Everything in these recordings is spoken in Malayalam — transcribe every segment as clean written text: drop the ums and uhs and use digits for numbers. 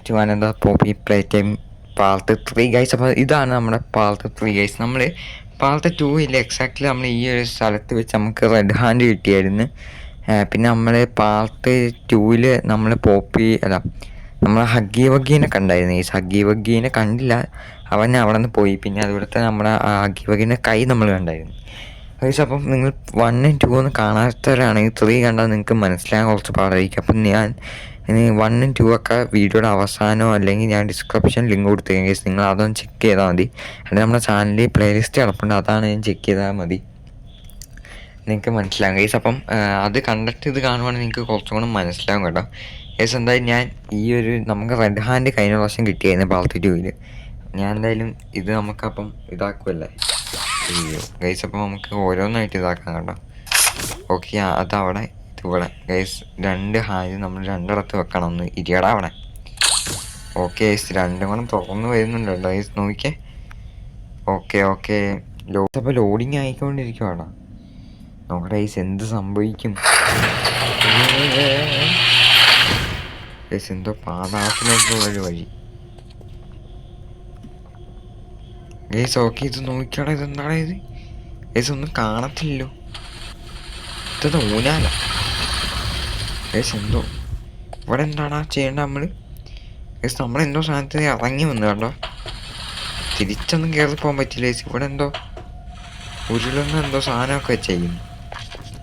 To another Poppy Playtime part 3 guys. അപ്പോൾ ഇതാണ് നമ്മുടെ പാർട്ട് 3 ഗൈസ്. നമ്മൾ പാർട്ട് 2ൽ എക്സാക്ട്ലി നമ്മൾ ഈ ഒരു സ്ഥലത്ത് വെച്ച് നമുക്ക് റെഡ് ഹാൻഡ് കിട്ടിയായിരുന്നു. പിന്നെ നമ്മൾ പാർട്ട് 2ൽ നമ്മൾ നമ്മൾ ഹഗ്ഗി വഗ്ഗീനെ കണ്ടായിരുന്നു. ഈ ഹഗ്ഗി വഗ്ഗീനെ കണ്ടില്ല, അവൻ അവിടെ നിന്ന് പോയി. പിന്നെ അതുപോലത്തെ നമ്മുടെ ഹഗ്ഗി വഗ്ഗീൻ്റെ കൈ നമ്മൾ കണ്ടായിരുന്നു ഗൈസ്. അപ്പം നിങ്ങൾ 1 ഉം 2 ഒന്നും കാണാത്തവരാണെങ്കിൽ 3 കണ്ടാൽ നിങ്ങൾക്ക് മനസ്സിലാകാൻ കുറച്ച് പാടായിരിക്കും. അപ്പം ഞാൻ 1 ഉം 2 ഒക്കെ വീഡിയോയുടെ അവസാനമോ അല്ലെങ്കിൽ ഞാൻ ഡിസ്ക്രിപ്ഷനിൽ ലിങ്ക് കൊടുത്തേക്കാം ഗൈസ്. നിങ്ങൾ അതൊന്ന് ചെക്ക് ചെയ്താൽ മതി. അല്ലെങ്കിൽ നമ്മുടെ ചാനലിൽ പ്ലേലിസ്റ്റ് കിടപ്പുണ്ട്, അതാണ് ഞാൻ ചെക്ക് ചെയ്താൽ മതി, നിങ്ങൾക്ക് മനസ്സിലാകും ഗൈസ്. അപ്പം അത് കണ്ടിട്ട് ഇത് കാണുവാണെങ്കിൽ നിങ്ങൾക്ക് കുറച്ചും കൂടെ മനസ്സിലാകും കേട്ടോ ഗൈസ്. എന്തായാലും ഞാൻ ഈ ഒരു നമുക്ക് റെഡ് ഹാൻഡ് കഴിഞ്ഞ പ്രാവശ്യം കിട്ടിയായിരുന്നു പാർട്ട് 2ൽ. ഞാൻ എന്തായാലും ഇത് നമുക്കപ്പം ഇതാക്കുമല്ലേ ഗൈസ്. അപ്പം നമുക്ക് ഓരോന്നായിട്ട് ഇതാക്കാം കേട്ടോ. ഓക്കെ, അതവിടെ ഇതിവിടെ ഗൈസ്. 2 ഹാൻഡ് നമ്മൾ രണ്ടിടത്ത് വെക്കണം. ഒന്ന് ഇരിയടാ അവിടെ. ഓക്കെ ഗൈസ്, രണ്ടും കൂടെ തുറന്ന് വരുന്നുണ്ട് കേട്ടോ ഗൈസ്, നോക്കിയേ. ഓക്കെ അപ്പോൾ ലോഡിങ് ആയിക്കൊണ്ടിരിക്കുവാണ്. നോക്കട്ടെ ഗൈസ് എന്ത് സംഭവിക്കും. ഗൈസ് എന്തോ പാതാളത്തിലോട്ടുള്ളൊരു വഴി ഗൈസ്. ഓക്കെ, ഇത് നോക്കിയാടാ, ഇതെന്താടാ ഇത് ഗൈസ്? ഒന്നും കാണത്തില്ലല്ലോ, ഇതെന്താ ഊനാല ഗൈസ്? എന്തോ ഇവിടെ എന്താടാ ചെയ്യേണ്ട നമ്മൾ ഗൈസ്? നമ്മളെന്തോ സാധനത്തിൽ ഇറങ്ങി വന്നു കേട്ടോ, തിരിച്ചൊന്നും കയറി പോകാൻ പറ്റില്ല ഗൈസ്. ഇവിടെ എന്തോ ഉരുളുന്ന എന്തോ സാധനമൊക്കെ വെച്ചേക്കുന്നു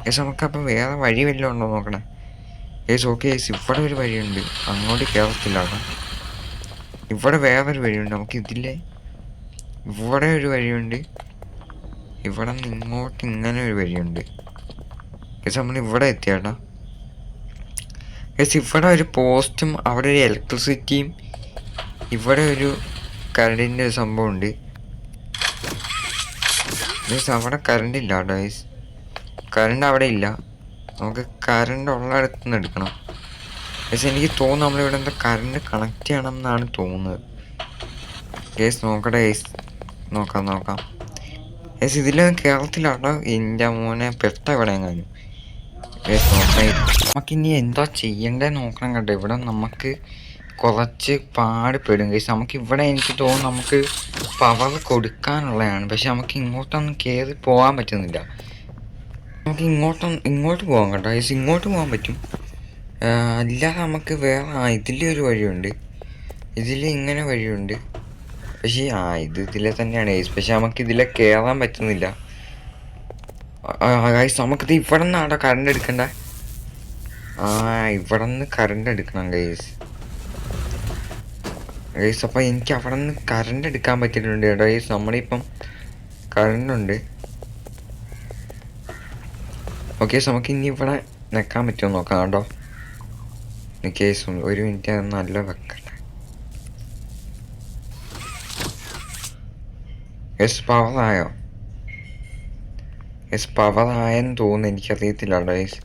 ഗൈസ്. നമുക്കപ്പം വേറെ വഴി വല്ലതും ഉണ്ടോ നോക്കണേ ഗൈസ്. ഓക്കെ ഗൈസ്, ഇവിടെ ഒരു വഴിയുണ്ട്, അങ്ങോട്ട് കയറത്തില്ല കേട്ടോ. ഇവിടെ വേറൊരു വഴിയുണ്ട്, നമുക്ക് ഇതില്ലേ ഇവിടെ ഒരു വഴിയുണ്ട്, ഇവിടെ നിന്ന് ഇങ്ങോട്ട് ഇങ്ങനെ ഒരു വഴിയുണ്ട് ഗൈസ്. നമ്മൾ ഇവിടെ എത്തിയാട്ടോ ഗൈസ്. ഇവിടെ ഒരു പോസ്റ്റും അവിടെ ഒരു ഇലക്ട്രിസിറ്റിയും ഇവിടെ ഒരു കറണ്ടിൻ്റെ ഒരു സംഭവമുണ്ട് ഗൈസ്. അവിടെ കറണ്ട് ഇല്ല കേട്ടോ ഗൈസ്, കറണ്ട് അവിടെ ഇല്ല. നമുക്ക് കറണ്ട് ഉള്ളിടത്ത് നിന്ന് എടുക്കണം ഗൈസ്. എനിക്ക് തോന്നുന്നു നമ്മളിവിടെ എന്താ കറണ്ട് കണക്ട് ചെയ്യണം എന്നാണ് തോന്നുന്നത് ഗൈസ്. നോക്കട്ടെ ഗൈസ്, നോക്കാം ഗൈസ്. ഇതിലൊന്നും കേരളത്തില കേട്ടോ. എൻ്റെ മോനെ പെട്ട ഇവിടെ എങ്ങാനും ഗൈസ്. നോക്കാം, നമുക്കിനി എന്താ ചെയ്യേണ്ടത് നോക്കണം കേട്ടോ. ഇവിടെ നമുക്ക് കുറച്ച് പാടുപെടും ഗൈസ്. നമുക്കിവിടെ എനിക്ക് തോന്നുന്നു നമുക്ക് പവർ കൊടുക്കാനുള്ളതാണ്, പക്ഷെ നമുക്ക് ഇങ്ങോട്ടൊന്നും കയറി പോകാൻ പറ്റുന്നില്ല. നമുക്ക് ഇങ്ങോട്ട് പോകാം കേട്ടോ ഗൈസ്, ഇങ്ങോട്ട് പോകാൻ പറ്റും. അല്ലാതെ നമുക്ക് വേറെ ഇതിലൊരു വഴിയുണ്ട്, ഇതിൽ ഇങ്ങനെ വഴിയുണ്ട്, പക്ഷേ ഇതിലെ തന്നെയാണ് ഗൈസ്. പക്ഷെ നമുക്ക് ഇതിലെ കയറാൻ പറ്റുന്നില്ല ഗൈസ്. നമുക്കിത് ഇവിടെ നിന്നാണോ കറണ്ട് എടുക്കണ്ട? ഇവിടെ നിന്ന് കറണ്ട് എടുക്കണം ഗൈസ്. അപ്പോൾ എനിക്ക് അവിടെ നിന്ന് കറണ്ട് എടുക്കാൻ പറ്റിയിട്ടുണ്ട് കേട്ടോ ഗൈസ്. നമ്മളിപ്പം കറണ്ടുണ്ട്. ഓക്കെ, നമുക്ക് ഇനി ഇവിടെ നിൽക്കാൻ പറ്റുമോ നോക്കാം കേട്ടോ. കേസ് ഒരു മിനിറ്റ്, അത് നല്ല വെക്കട്ടെ പവറായോ? പവറായെന്ന് തോന്നുന്നു, എനിക്കറിയത്തില്ല കേട്ടോ ഗൈസ്.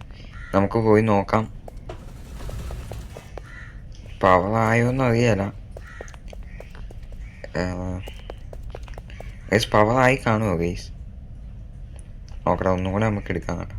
നമുക്ക് പോയി നോക്കാം, പവറായോന്ന് അറിയാല പവറായി കാണുമോ ഗൈസ്? നോക്കട്ടെ, ഒന്നും കൂടെ നമുക്ക് എടുക്കാം കേട്ടോ.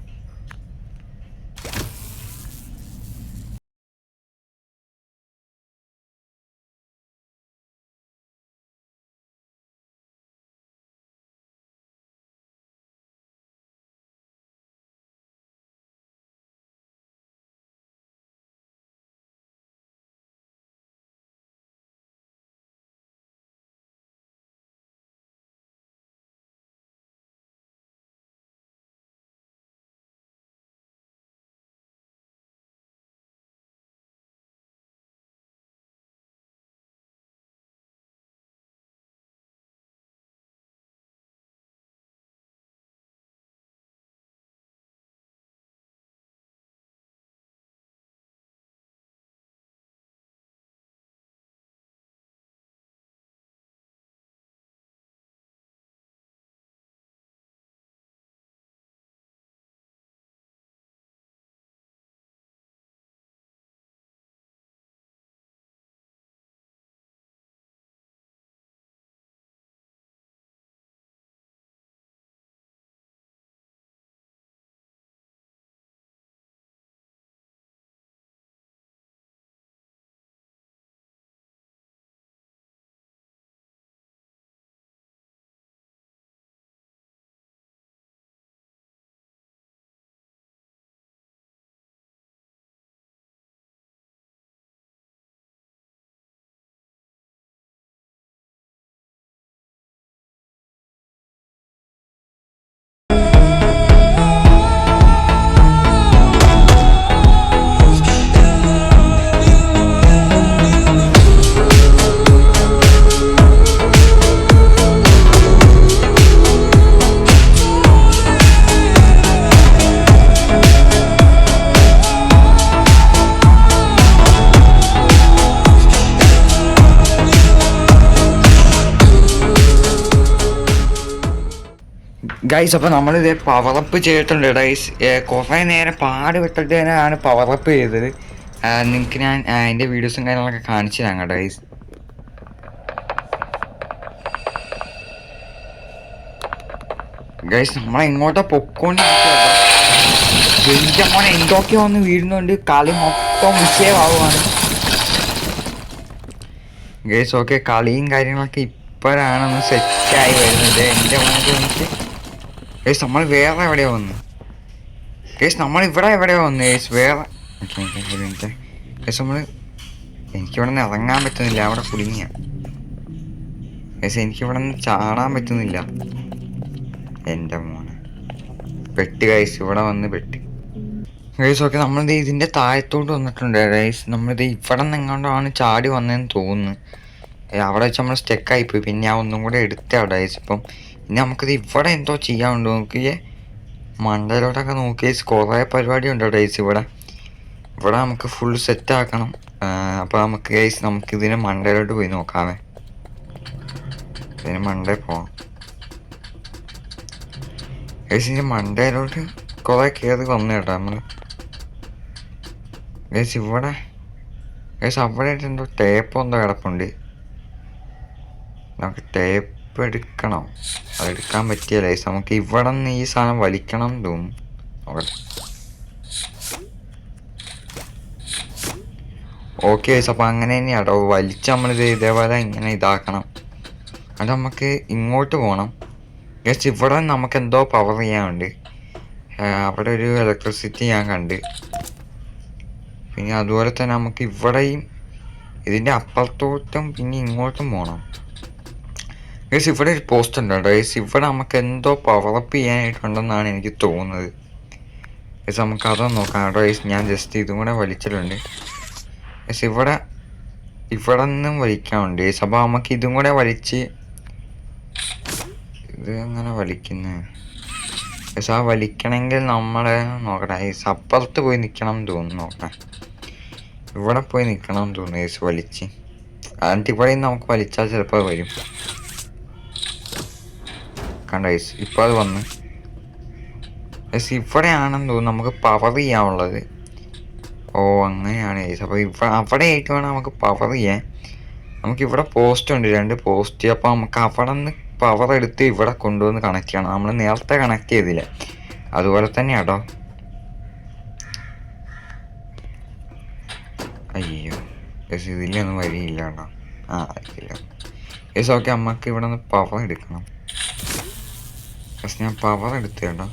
ഗൈസ് അപ്പോൾ നമ്മളിത് പവറപ്പ് ചെയ്തിട്ടുണ്ട് ഗൈസ്. കുറേ നേരം പാടുപെട്ടിട്ട് തന്നെയാണ് പവറപ്പ് ചെയ്തത്. നിങ്ങൾക്ക് ഞാൻ അതിൻ്റെ വീഡിയോസും കാര്യങ്ങളൊക്കെ കാണിച്ചു തരാം കേട്ടോ ഗൈസ്. ഗൈസ് നമ്മളെങ്ങോട്ടാ പൊക്കോണ്ടിരിക്കുക മോനെ, എന്തൊക്കെയോ ഒന്ന് വീഴുന്നുണ്ട്. കളി മൊത്തം വിഷയമാവുകയാണ് ഗൈസ്. ഓക്കെ, കളിയും കാര്യങ്ങളൊക്കെ ഇപ്പോഴാണൊന്ന് സെറ്റായി വരുന്നത്. എൻ്റെ മോനെ എനിക്ക് ഗൈസ് നമ്മൾ വേറെ എവിടെയോ വന്നു ഗൈസ്. നമ്മളിവിടെ എവിടെയോ വന്നു ഗൈസ് വേറെ. ഗൈസ് എനിക്കിവിടെ നിന്ന് ഇറങ്ങാൻ പറ്റുന്നില്ല, അവിടെ കുടുങ്ങിയ ഗൈസ്. എനിക്കിവിടെ നിന്ന് ചാടാൻ പറ്റുന്നില്ല. എൻ്റെ മോനെ പെട്ട് ഗൈസ്, ഇവിടെ വന്ന് പെട്ട് ഗൈസ്. ഓക്കെ, നമ്മളിത് ഇതിൻ്റെ താഴത്തോട്ട് വന്നിട്ടുണ്ട് ഗൈസ്. നമ്മളിത് ഇവിടെ നിന്ന് എങ്ങോട്ടാണ് ചാടി വന്നതെന്ന് തോന്നുന്നു. അവിടെ വെച്ച് നമ്മൾ സ്റ്റെക്കായിപ്പോയി. പിന്നെ ഞാൻ ഒന്നും കൂടെ എടുത്ത ഗൈസ്. ഇപ്പം ഇനി നമുക്കിത് ഇവിടെ എന്തോ ചെയ്യാനുണ്ടോ നോക്കിയേ. മണ്ടയിലോട്ടൊക്കെ നോക്കിയേ, കുറേ പരിപാടി ഉണ്ടോ ഗൈസ്. ഇവിടെ നമുക്ക് ഫുൾ സെറ്റാക്കണം. അപ്പോൾ നമുക്ക് ഗൈസ് നമുക്കിതിന് മണ്ടയിലോട്ട് പോയി നോക്കാമേ. ഇതിന് മണ്ടയിൽ പോവാം ഗൈസ്. ഇതിൻ്റെ മണ്ടയിലോട്ട് കുറേ കയറി വന്നു കേട്ടോ നമ്മൾ ഗൈസ്. ഇവിടെ ഗൈസ് അവിടെ എന്തോ ടേപ്പ് എന്തോ കിടപ്പുണ്ട്. നമുക്ക് ടേപ്പ് എടുക്കണം. അതെടുക്കാൻ പറ്റിയല്ല ഗൈസ്. നമുക്ക് ഇവിടെ നിന്ന് ഈ സാധനം വലിക്കണം എന്ന് തോന്നും. ഓക്കെ ഗൈസ്, അപ്പോൾ അങ്ങനെ തന്നെയാട്ടോ വലിച്ച് നമ്മളിത് ഇതേപോലെ ഇങ്ങനെ ഇതാക്കണം. അത് നമുക്ക് ഇങ്ങോട്ട് പോകണം ഗൈസ്. ഇവിടെ നമുക്ക് എന്തോ പവർ ചെയ്യാനുണ്ട്. അവിടെ ഒരു ഇലക്ട്രിസിറ്റി ഞാൻ കണ്ട്. പിന്നെ അതുപോലെ തന്നെ നമുക്ക് ഇവിടെയും ഇതിൻ്റെ അപ്പുറത്തോട്ടും പിന്നെ ഇങ്ങോട്ടും പോകണം ഗൈസ്. ഇവിടെ ഒരു പോസ്റ്റ് ഉണ്ട് കേട്ടോ ഗൈസ്. ഇവിടെ നമുക്ക് എന്തോ പവറപ്പ് ചെയ്യാനായിട്ടുണ്ടെന്നാണ് എനിക്ക് തോന്നുന്നത് ഗൈസ്. നമുക്ക് അതൊന്ന് നോക്കാം കേട്ടോ ഗൈസ്. ഞാൻ ജസ്റ്റ് ഇതും കൂടെ വലിച്ചിട്ടുണ്ട് ഗൈസ്. ഇവിടെ നിന്നും വലിക്കാനുണ്ട് ഗൈസ്. അപ്പോൾ നമുക്ക് ഇതും കൂടെ വലിച്ച് ഇത് എങ്ങനെ വലിക്കുന്നത് ഗൈസ്. ആ വലിക്കണമെങ്കിൽ നമ്മൾ നോക്കട്ടെ ഗൈസ്. അപ്പുറത്ത് പോയി നിൽക്കണം എന്ന് തോന്നുന്നു. നോക്കട്ടെ, ഇവിടെ പോയി നിൽക്കണം എന്ന് തോന്നുന്നു ഗൈസ് വലിച്ച്. എന്നിട്ട് ഇവിടെ നിന്ന് നമുക്ക് വലിച്ചാൽ ചിലപ്പോൾ വരും. കണ്ട ഗൈസ്, ഇപ്പോൾ അത് വന്ന് ഗൈസ്. ഇവിടെയാണെന്ന് തോന്നുന്നു നമുക്ക് പവർ ചെയ്യാനുള്ളത്. ഓ അങ്ങനെയാണ് ഗൈസ്. അപ്പോൾ അവിടെ ആയിട്ട് വേണം നമുക്ക് പവർ ചെയ്യാൻ. നമുക്കിവിടെ പോസ്റ്റ് ഉണ്ട്, 2 പോസ്റ്റ്. അപ്പോൾ നമുക്ക് അവിടെ നിന്ന് പവർ എടുത്ത് ഇവിടെ കൊണ്ടുവന്ന് കണക്ട് ചെയ്യണം. നമ്മൾ നേരത്തെ കണക്ട് ചെയ്തില്ല, അതുപോലെ തന്നെയാണ് കേട്ടോ. അയ്യോ ഗൈസ്, ഇതിലൊന്നും വഴിയില്ല കേട്ടോ. ഇല്ല ഗൈസ്. ഓക്കെ, നമുക്ക് ഇവിടെ നിന്ന് പവർ എടുക്കണം ഗൈസ്. ഞാൻ പവർ എടുത്തു കേട്ടോ.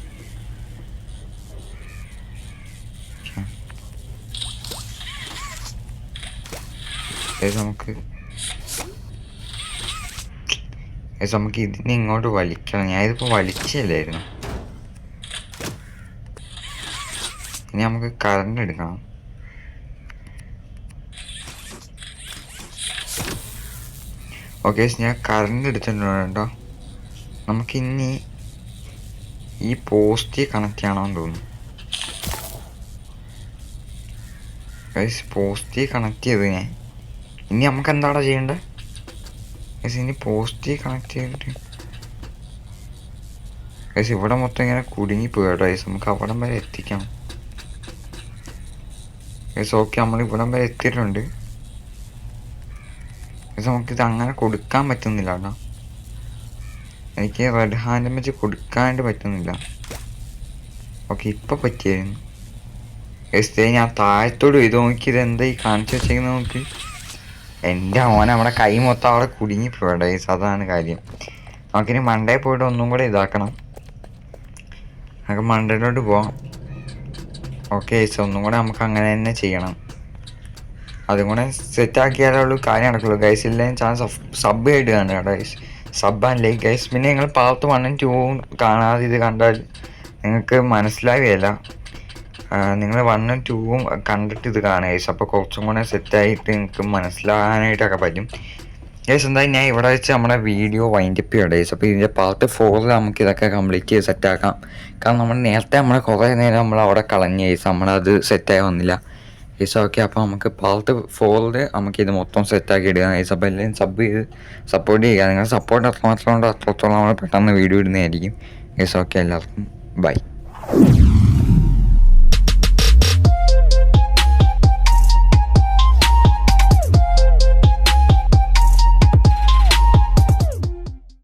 നമുക്ക് ഇതിനെ ഇങ്ങോട്ട് വലിക്കണം. ഞാനിതിപ്പോൾ വലിച്ചല്ലായിരുന്നു. ഇനി നമുക്ക് കറണ്ട് എടുക്കണം. ഓക്കെ, ഞാൻ കറണ്ട് എടുത്തിട്ടുണ്ട് കേട്ടോ. നമുക്കിനി ഈ പോസ്റ്റ് കണക്ട് ചെയ്യണമെന്ന് തോന്നുന്നു ഗൈസ്. പോസ്റ്റ് കണക്ട് ചെയ്ത് ഞാൻ ഇനി നമുക്ക് എന്താണ് ചെയ്യേണ്ടത് ഗൈസ്? ഇനി പോസ്റ്റ് കണക്ട് ചെയ്തിട്ട് ഗൈസ് ഇവിടെ മൊത്തം ഇങ്ങനെ കുടുങ്ങിപ്പോയി കേട്ടോ ഗൈസ്. നമുക്ക് അവിടം വരെ എത്തിക്കണം ഗൈസ്. ഓക്കെ, നമ്മൾ ഇവിടം വരെ എത്തിയിട്ടുണ്ട് ഗൈസ്. നമുക്കിത് അങ്ങനെ കൊടുക്കാൻ പറ്റുന്നില്ല കേട്ടോ. എനിക്ക് റെഡ് ഹാൻഡ് വെച്ച് കൊടുക്കാണ്ട് പറ്റുന്നില്ല. ഓക്കെ, ഇപ്പോൾ പറ്റിയായിരുന്നു ഗൈസ്. ഞാൻ താഴത്തോട് ചെയ്ത് നോക്കിയത് എന്താ ഈ കാണിച്ചു വെച്ചേക്കുന്നത് നോക്ക്. എൻ്റെ മോനെ നമ്മുടെ കൈ മൊത്തം അവിടെ കുടുങ്ങിപ്പോയി ഗൈസ്. അതാണ് കാര്യം. നമുക്കിനി മണ്ടയിൽ പോയിട്ട് ഒന്നും കൂടെ ഇതാക്കണം. നമുക്ക് മണ്ടയിലോട്ട് പോവാം. ഓക്കെ ഗൈസ്, ഒന്നും കൂടെ നമുക്ക് അങ്ങനെ തന്നെ ചെയ്യണം. അതും കൂടെ സെറ്റാക്കിയാലുള്ളൂ കാര്യം നടക്കുള്ളൂ ഗൈസ്. ഇല്ലെങ്കിൽ ചാൻസ് സബ് ആയിട്ട് കാണുക guys. Sub and like guys. പിന്നെ നിങ്ങൾ പാർട്ട് 1 and 2 കാണാതെ ഇത് കണ്ടാൽ നിങ്ങൾക്ക് മനസ്സിലാവുകയില്ല. നിങ്ങൾ 1 and 2 കണ്ടിട്ട് ഇത് കാണുക ഗൈസ്. അപ്പോൾ കുറച്ചും കൂടെ സെറ്റായിട്ട് നിങ്ങൾക്ക് മനസ്സിലാകാനായിട്ടൊക്കെ പറ്റും ഗൈസ്. എന്തായാലും ഞാൻ ഇവിടെ വെച്ച് നമ്മുടെ വീഡിയോ വൈൻഡപ്പ് ചെയ്യണം ഗൈസ്. അപ്പോൾ ഇതിൻ്റെ പാർട്ട് 4 നമുക്ക് ഇതൊക്കെ കംപ്ലീറ്റ് ചെയ്ത് സെറ്റാക്കാം. കാരണം നമ്മൾ നേരത്തെ കുറേ നേരം നമ്മൾ അവിടെ കളഞ്ഞ ഗൈസ്. നമ്മളത് സെറ്റായി വന്നില്ല ഗൈസ്. ഓക്കെ, അപ്പോൾ നമുക്ക് പാർട്ട് 4 നമുക്കിത് മൊത്തം സെറ്റാക്കി ഇടുക ഗൈസ്. അപ്പോൾ എല്ലാവരും സബ് ചെയ്ത് സപ്പോർട്ട് ചെയ്യുക. നിങ്ങൾ സപ്പോർട്ട് എത്രമാത്രം ഉണ്ടോ അത്രത്തോളം നമ്മൾ പെട്ടെന്ന് വീഡിയോ ഇടുന്നതായിരിക്കും ഗൈസ് ഓക്കെ എല്ലാവർക്കും ബൈ.